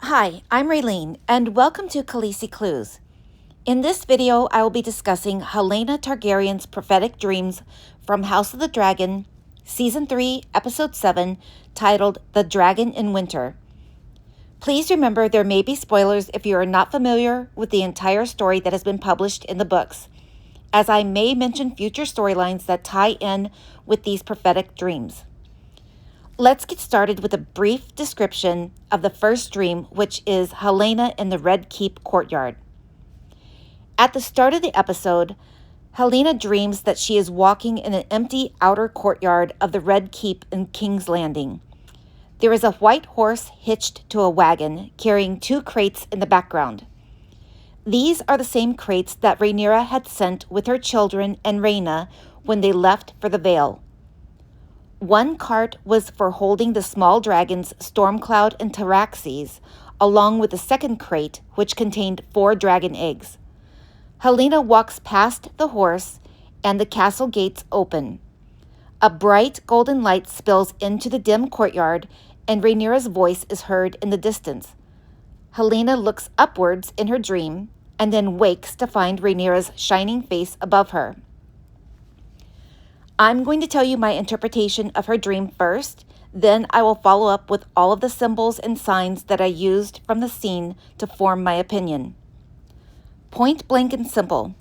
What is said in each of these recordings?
Hi, I'm Raylene, and welcome to Khaleesi Clues. In this video, I will be discussing Helaena Targaryen's prophetic dreams from House of the Dragon, Season 3, Episode 7, titled The Dragon in Winter. Please remember there may be spoilers if you are not familiar with the entire story that has been published in the books, as I may mention future storylines that tie in with these prophetic dreams. Let's get started with a brief description of the first dream, which is Helena in the Red Keep courtyard. At the start of the episode, Helena dreams that she is walking in an empty outer courtyard of the Red Keep in King's Landing. There is a white horse hitched to a wagon, carrying 2 crates in the background. These are the same crates that Rhaenyra had sent with her children and Rhaena when they left for the Vale. One cart was for holding the small dragons Stormcloud and Tyraxes, along with the second crate, which contained 4 dragon eggs. Helena walks past the horse, and the castle gates open. A bright golden light spills into the dim courtyard, and Rhaenyra's voice is heard in the distance. Helena looks upwards in her dream, and then wakes to find Rhaenyra's shining face above her. I'm going to tell you my interpretation of her dream first, then I will follow up with all of the symbols and signs that I used from the scene to form my opinion. Point blank and simple,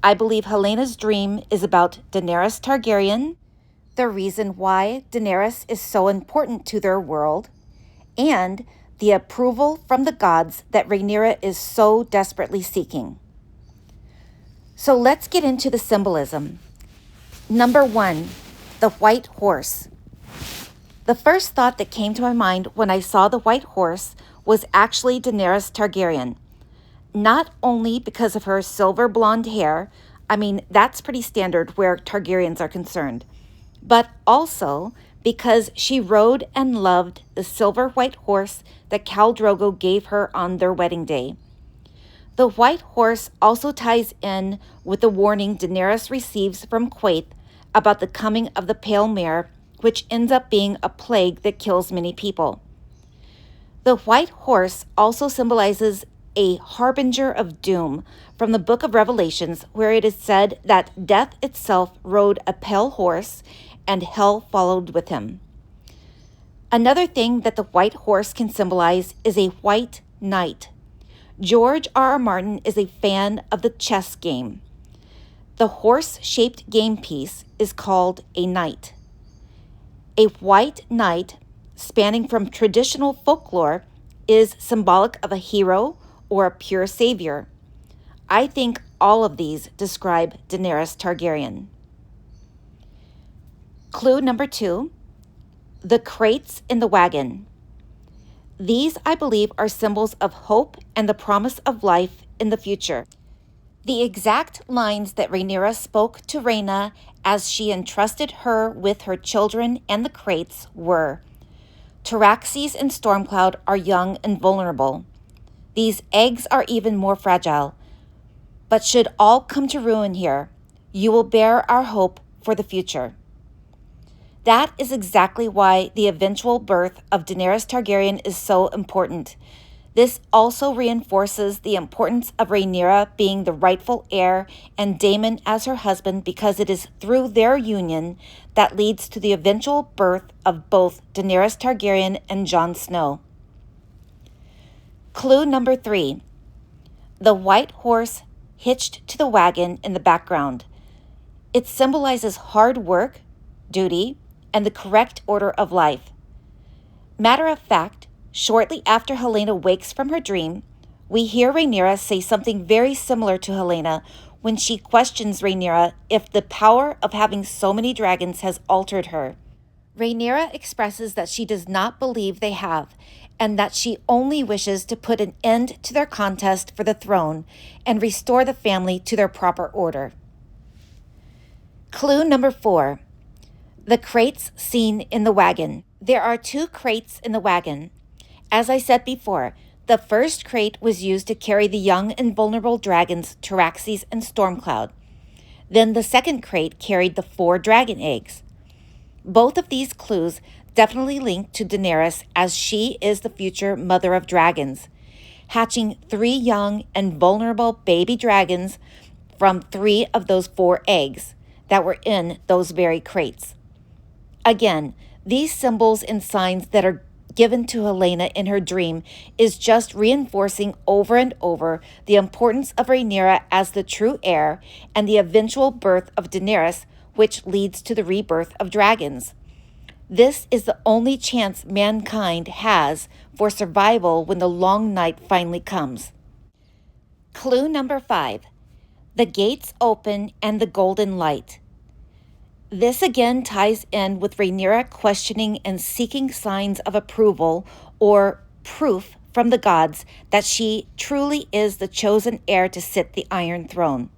I believe Helena's dream is about Daenerys Targaryen, the reason why Daenerys is so important to their world, and the approval from the gods that Rhaenyra is so desperately seeking. So let's get into the symbolism. Number 1, the white horse. The first thought that came to my mind when I saw the white horse was actually Daenerys Targaryen. Not only because of her silver blonde hair, I mean, that's pretty standard where Targaryens are concerned, but also because she rode and loved the silver white horse that Khal Drogo gave her on their wedding day. The white horse also ties in with the warning Daenerys receives from Quaithe about the coming of the Pale Mare, which ends up being a plague that kills many people. The white horse also symbolizes a harbinger of doom from the book of Revelations, where it is said that death itself rode a pale horse and hell followed with him. Another thing that the white horse can symbolize is a white knight. George R.R. Martin is a fan of the chess game. The horse-shaped game piece is called a knight. A white knight, spanning from traditional folklore, is symbolic of a hero or a pure savior. I think all of these describe Daenerys Targaryen. Clue number 2, the crates in the wagon. These, I believe, are symbols of hope and the promise of life in the future. The exact lines that Rhaenyra spoke to Rhaena as she entrusted her with her children and the crates were, "Tyraxes and Stormcloud are young and vulnerable. These eggs are even more fragile. But should all come to ruin here, you will bear our hope for the future." That is exactly why the eventual birth of Daenerys Targaryen is so important. This also reinforces the importance of Rhaenyra being the rightful heir and Daemon as her husband, because it is through their union that leads to the eventual birth of both Daenerys Targaryen and Jon Snow. Clue number 3, the white horse hitched to the wagon in the background. It symbolizes hard work, duty, and the correct order of life. Matter of fact, shortly after Helena wakes from her dream, we hear Rhaenyra say something very similar to Helena when she questions Rhaenyra if the power of having so many dragons has altered her. Rhaenyra expresses that she does not believe they have, and that she only wishes to put an end to their contest for the throne and restore the family to their proper order. Clue number 4, the crates seen in the wagon. There are 2 crates in the wagon. As I said before, the first crate was used to carry the young and vulnerable dragons Tyraxes and Stormcloud. Then the second crate carried the 4 dragon eggs. Both of these clues definitely linked to Daenerys as she is the future mother of dragons, hatching 3 young and vulnerable baby dragons from 3 of those 4 eggs that were in those very crates. Again, these symbols and signs that are given to Helena in her dream is just reinforcing over and over the importance of Rhaenyra as the true heir and the eventual birth of Daenerys, which leads to the rebirth of dragons. This is the only chance mankind has for survival when the long night finally comes. Clue number 5. The gates open and the golden light. This again ties in with Rhaenyra questioning and seeking signs of approval or proof from the gods that she truly is the chosen heir to sit the Iron Throne.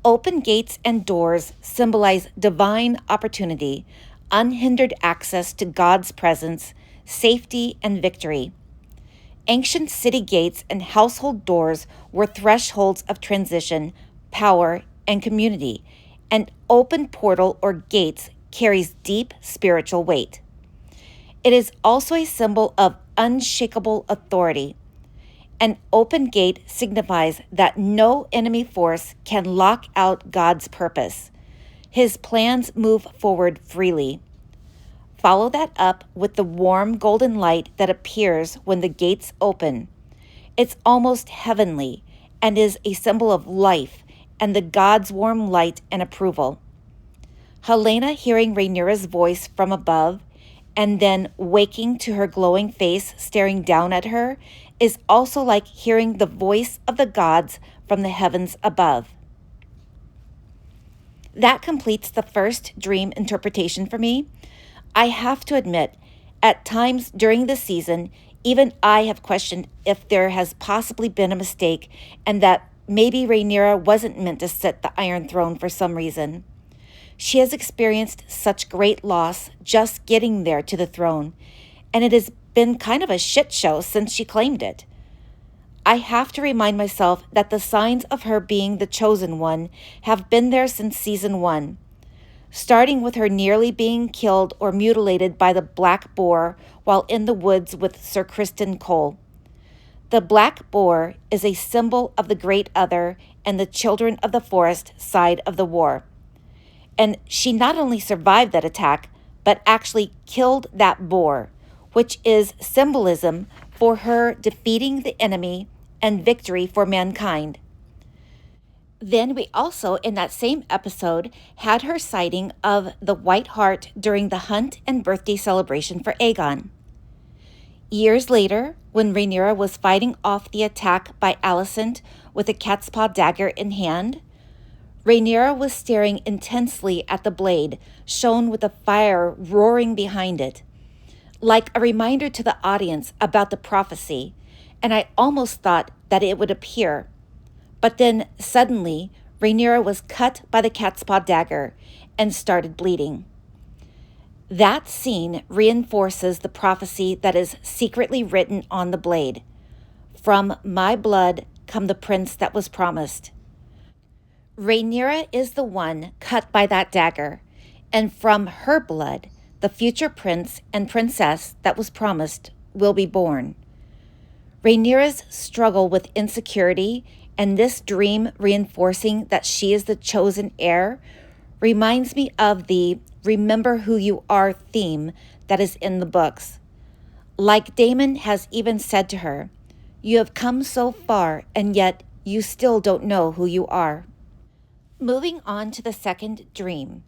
Open gates and doors symbolize divine opportunity, unhindered access to God's presence, safety, and victory. Ancient city gates and household doors were thresholds of transition, power, and community. An open portal or gates carries deep spiritual weight. It is also a symbol of unshakable authority. An open gate signifies that no enemy force can lock out God's purpose. His plans move forward freely. Follow that up with the warm golden light that appears when the gates open. It's almost heavenly and is a symbol of life and the God's warm light and approval. Helena hearing Rhaenyra's voice from above and then waking to her glowing face staring down at her is also like hearing the voice of the gods from the heavens above. That completes the first dream interpretation for me. I have to admit, at times during this season, even I have questioned if there has possibly been a mistake and that maybe Rhaenyra wasn't meant to sit the Iron Throne for some reason. She has experienced such great loss just getting there to the throne, and it has been kind of a shit show since she claimed it. I have to remind myself that the signs of her being the chosen one have been there since season 1, starting with her nearly being killed or mutilated by the Black Boar while in the woods with Sir Criston Cole. The Black Boar is a symbol of the Great Other and the Children of the Forest side of the war. And she not only survived that attack, but actually killed that boar, which is symbolism for her defeating the enemy and victory for mankind. Then we also, in that same episode, had her sighting of the White Hart during the hunt and birthday celebration for Aegon. Years later, when Rhaenyra was fighting off the attack by Alicent with a cat's paw dagger in hand, Rhaenyra was staring intensely at the blade, shown with the fire roaring behind it, like a reminder to the audience about the prophecy, and I almost thought that it would appear. But then, suddenly, Rhaenyra was cut by the cat's paw dagger and started bleeding. That scene reinforces the prophecy that is secretly written on the blade. From my blood come the prince that was promised. Rhaenyra is the one cut by that dagger, and from her blood, the future prince and princess that was promised will be born. Rhaenyra's struggle with insecurity and this dream reinforcing that she is the chosen heir reminds me of the "Remember Who You Are" theme that is in the books. Like Daemon has even said to her, "You have come so far, and yet you still don't know who you are." Moving on to the second dream.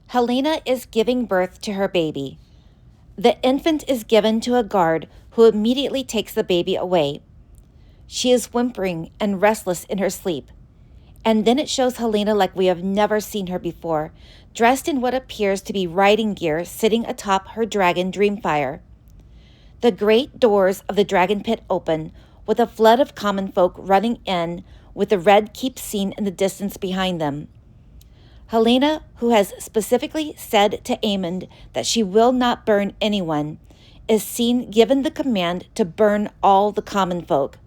Helena is giving birth to her baby. The infant is given to a guard who immediately takes the baby away. She is whimpering and restless in her sleep. And then it shows Helena like we have never seen her before, dressed in what appears to be riding gear, sitting atop her dragon Dreamfire. The great doors of the dragon pit open, with a flood of common folk running in, with the red keep seen in the distance behind them. Helena, who has specifically said to Aemond that she will not burn anyone, is seen given the command to burn all the common folk.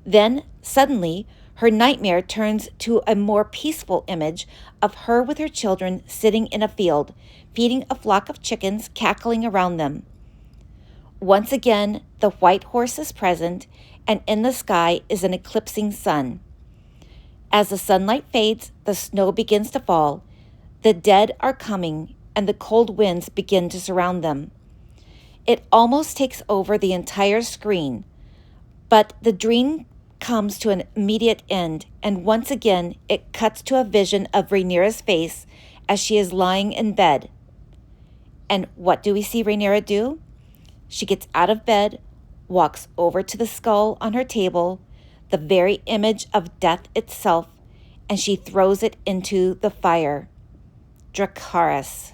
Then, suddenly, her nightmare turns to a more peaceful image of her with her children sitting in a field, feeding a flock of chickens cackling around them. Once again, the white horse is present, and in the sky is an eclipsing sun. As the sunlight fades, the snow begins to fall, the dead are coming, and the cold winds begin to surround them. It almost takes over the entire screen, but the dream comes to an immediate end, and once again it cuts to a vision of Rhaenyra's face as she is lying in bed. And what do we see Rhaenyra do? She gets out of bed, walks over to the skull on her table, the very image of death itself, and she throws it into the fire. Dracarys.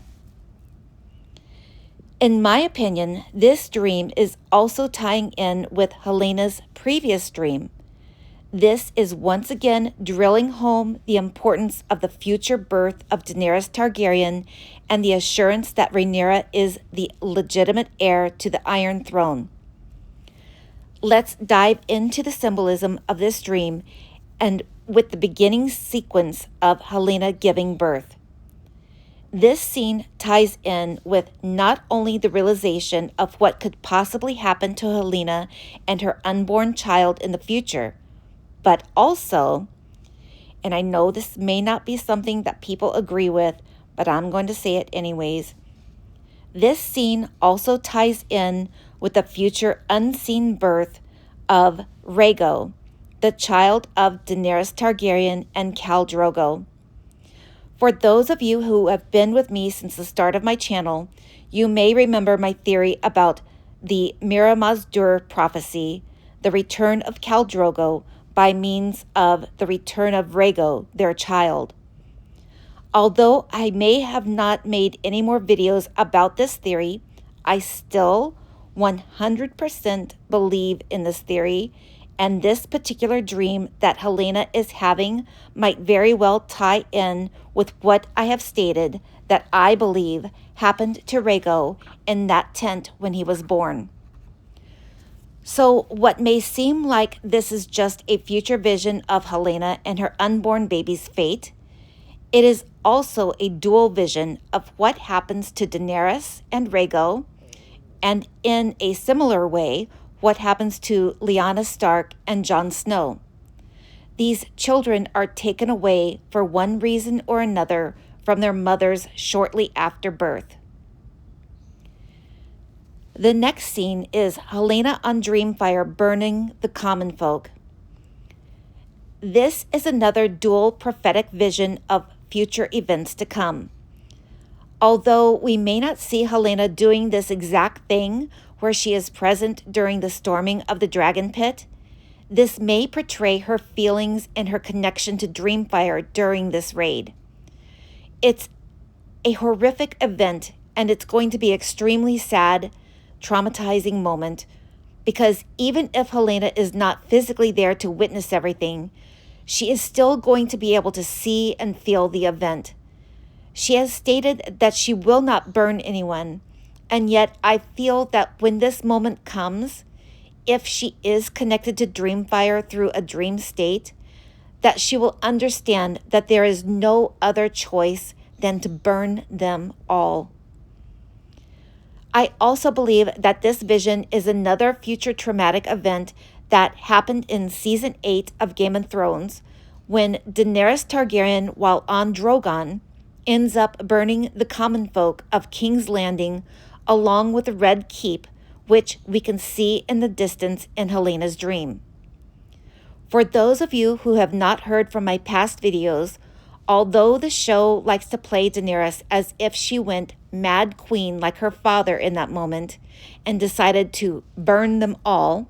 In my opinion, this dream is also tying in with Helena's previous dream. This is once again drilling home the importance of the future birth of Daenerys Targaryen and the assurance that Rhaenyra is the legitimate heir to the Iron Throne. Let's dive into the symbolism of this dream and with the beginning sequence of Helena giving birth. This scene ties in with not only the realization of what could possibly happen to Helena and her unborn child in the future, but also, and I know this may not be something that people agree with, but I'm going to say it anyways. This scene also ties in with the future unseen birth of Rhaego, the child of Daenerys Targaryen and Khal Drogo. For those of you who have been with me since the start of my channel, you may remember my theory about the Mira Mazdur prophecy, the return of Khal Drogo by means of the return of Rhaego, their child. Although I may have not made any more videos about this theory, I still 100% believe in this theory, and this particular dream that Helena is having might very well tie in with what I have stated that I believe happened to Rhaego in that tent when he was born. So what may seem like this is just a future vision of Helena and her unborn baby's fate, it is also a dual vision of what happens to Daenerys and Rhaego, and in a similar way, what happens to Lyanna Stark and Jon Snow. These children are taken away for one reason or another from their mothers shortly after birth. The next scene is Helena on Dreamfire burning the common folk. This is another dual prophetic vision of future events to come. Although we may not see Helena doing this exact thing where she is present during the storming of the dragon pit, this may portray her feelings and her connection to Dreamfire during this raid. It's a horrific event, and it's going to be extremely sad, traumatizing moment, because even if Helena is not physically there to witness everything, she is still going to be able to see and feel the event. She has stated that she will not burn anyone, and yet I feel that when this moment comes, if she is connected to Dreamfire through a dream state, that she will understand that there is no other choice than to burn them all. I also believe that this vision is another future traumatic event that happened in Season 8 of Game of Thrones, when Daenerys Targaryen, while on Drogon, ends up burning the common folk of King's Landing along with the Red Keep, which we can see in the distance in Helena's dream. For those of you who have not heard from my past videos, although the show likes to play Daenerys as if she went mad queen like her father in that moment and decided to burn them all,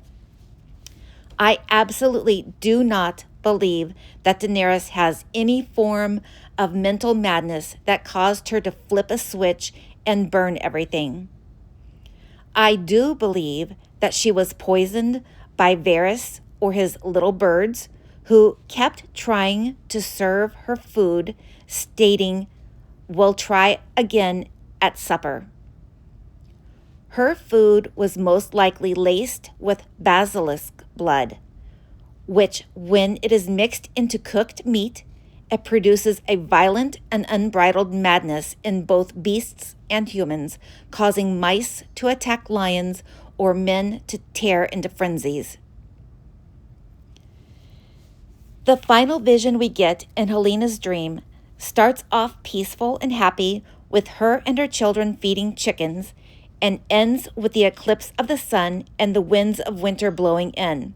I absolutely do not believe that Daenerys has any form of mental madness that caused her to flip a switch and burn everything. I do believe that she was poisoned by Varys or his little birds, who kept trying to serve her food, stating, "We'll try again at supper." Her food was most likely laced with basilisk blood, which, when it is mixed into cooked meat, it produces a violent and unbridled madness in both beasts and humans, causing mice to attack lions or men to tear into frenzies. The final vision we get in Helena's dream starts off peaceful and happy with her and her children feeding chickens and ends with the eclipse of the sun and the winds of winter blowing in.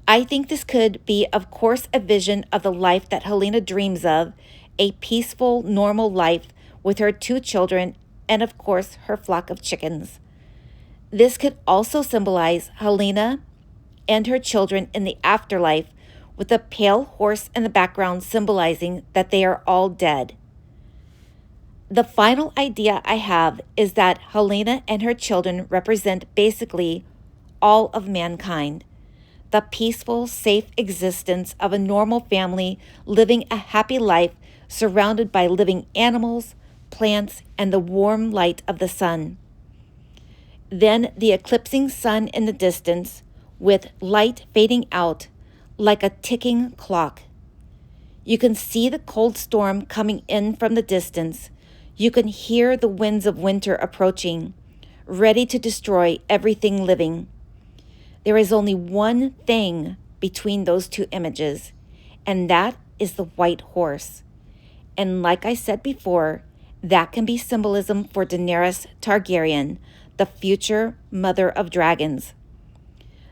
I think this could be, of course, a vision of the life that Helena dreams of, a peaceful, normal life with her 2 children and, of course, her flock of chickens. This could also symbolize Helena and her children in the afterlife, with a pale horse in the background symbolizing that they are all dead. The final idea I have is that Helena and her children represent basically all of mankind, the peaceful, safe existence of a normal family living a happy life surrounded by living animals, plants, and the warm light of the sun. Then the eclipsing sun in the distance, with light fading out like a ticking clock. You can see the cold storm coming in from the distance. You can hear the winds of winter approaching, ready to destroy everything living. There is only one thing between those 2 images, and that is the white horse. And like I said before, that can be symbolism for Daenerys Targaryen, the future mother of dragons.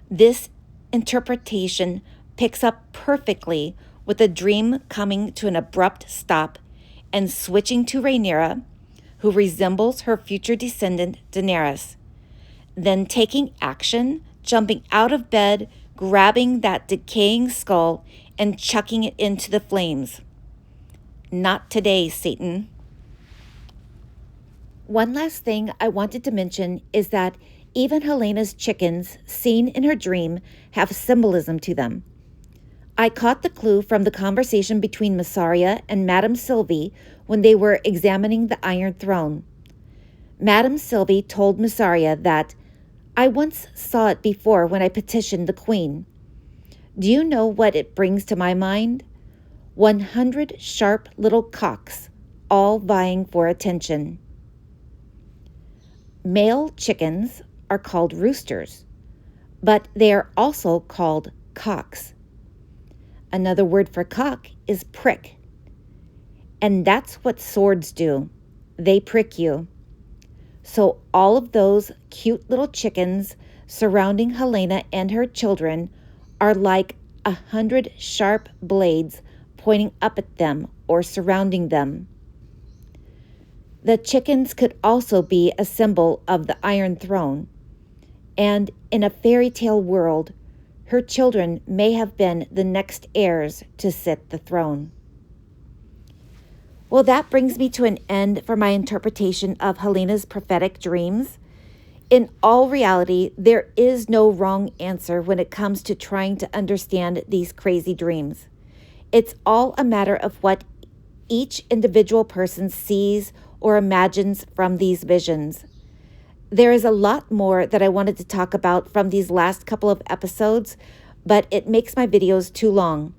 This interpretation picks up perfectly with the dream coming to an abrupt stop and switching to Rhaenyra, who resembles her future descendant Daenerys, then taking action, jumping out of bed, grabbing that decaying skull, and chucking it into the flames. Not today, Satan. One last thing I wanted to mention is that even Helena's chickens, seen in her dream, have symbolism to them. I caught the clue from the conversation between Mysaria and Madame Sylvie when they were examining the Iron Throne. Madame Sylvie told Mysaria that, "I once saw it before when I petitioned the Queen. Do you know what it brings to my mind? 100 sharp little cocks, all vying for attention." Male chickens are called roosters, but they are also called cocks. Another word for cock is prick. And that's what swords do. They prick you. So all of those cute little chickens surrounding Helena and her children are like 100 sharp blades pointing up at them or surrounding them. The chickens could also be a symbol of the Iron Throne. And in a fairy tale world, her children may have been the next heirs to sit the throne. Well, that brings me to an end for my interpretation of Helena's prophetic dreams. In all reality, there is no wrong answer when it comes to trying to understand these crazy dreams. It's all a matter of what each individual person sees or imagines from these visions. There is a lot more that I wanted to talk about from these last couple of episodes, but it makes my videos too long.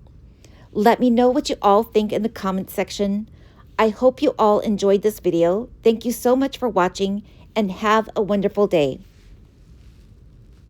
Let me know what you all think in the comment section. I hope you all enjoyed this video. Thank you so much for watching and have a wonderful day.